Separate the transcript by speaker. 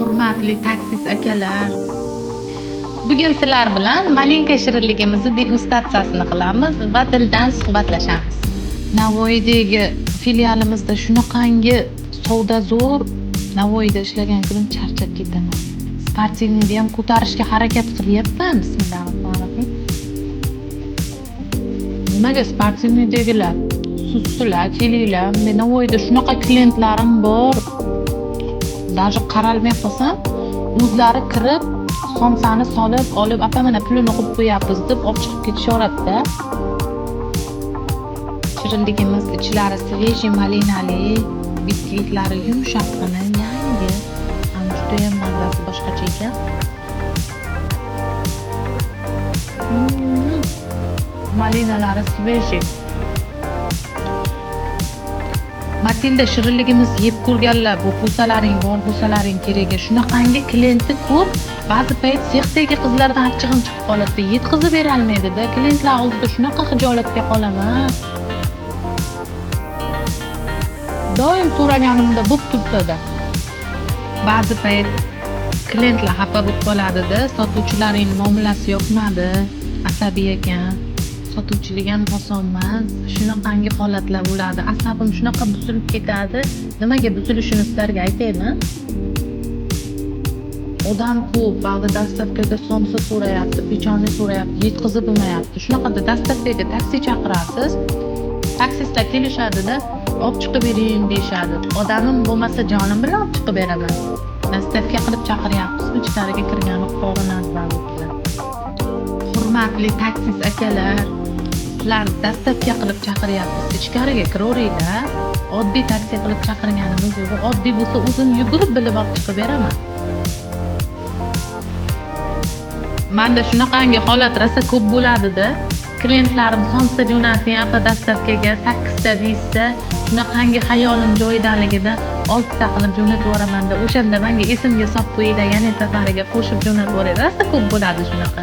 Speaker 1: Hurmatli taksist akalar, bugun sizlar bilan malinka shirinligimizni degustatsiyasini qilamiz va dildan suhbatlashamiz. Navoiydagi filialimizda shunaqangi savdo zo'r. Navoiyda ishlagan kunim charchab ketaman. Sportivniyni ham ko'tarishga harakat qilyapman. Bismillahirrohmanirrohim. Nimaga sportivniydagilar? Sizlar, kelinglar. Men Navoiyda shunaqa klientlarim bor. Даже qaralmay qolsam, o'zlari kirib, somsani solib, olib, "Apa, mana pulini qo'yib qo'yapmiz" deb olib chiqib ketishaveradi-da. Shirinligimiz ichlari svejiy malinali, biskvitlari yumshoqqina, yangi. Ana juda ham mazasi boshqacha ekan. Malinalari svejiy. Matilda shirinligimiz yeb ko'rganlar, bu bo'lsalaring bor, bo'lsalaring kerak. Shunaqangi klienti ko'p. Ba'zi payt sexdagi qizlardan achchig'im chiqib qoladi. Yetkazib bera olmaydi-da. Klientlar oldida shunaqa xijolatga qolaman. Doim so'raganimda bo'p turibdi-da. Ba'zi payt klientlar xafa bo'lib qoladi-da. Sotuvchilarning muomalasi yoqmadi, asabiy ekan. Sotuvchilik ham oson emas. Shunaqangi holatlar bo'ladi. Asabim shunaqa buzilib ketadi. Nimaga buzilishini sizlarga aytaymi? Odam ko'p, ba'zi dastavkada somsa so'rayapti, pechonli so'rayapti, yetkazib bo'lmayapti. Shunaqada dastavkaga taksi chaqirasiz. Taksistlar kelishadi-da, olib chiqib bering deyishadi. Odamim bo'lmasa jonim bilan olib chiqib beraman. Dastavka qilib chaqiryapmiz, ichkariga kirgani qorinadi ba'zilar. Hurmatli taksist akalar, sizlar dastavka qilib chaqiryapsiz, ichkariga kiraveringlar. Oddiy taksi qilib chaqirganimiz yo'q. Oddiy bo'lsa o'zim yugurib bilib olib chiqib beraman. Menda shunaqangi holat rosa ko'p bo'ladi-da. Klientlarim somsa jo'nating, apa dastavkaga 8 ta deysa, shunaqangi xayolim joyidaligida 6 ta qilib jo'natib yuboraman-da. O'shanda menga esimga solib qo'yinglar, yana safariga qo'shib jo'natib yuboraylar. Rosa ko'p bo'ladi shunaqa.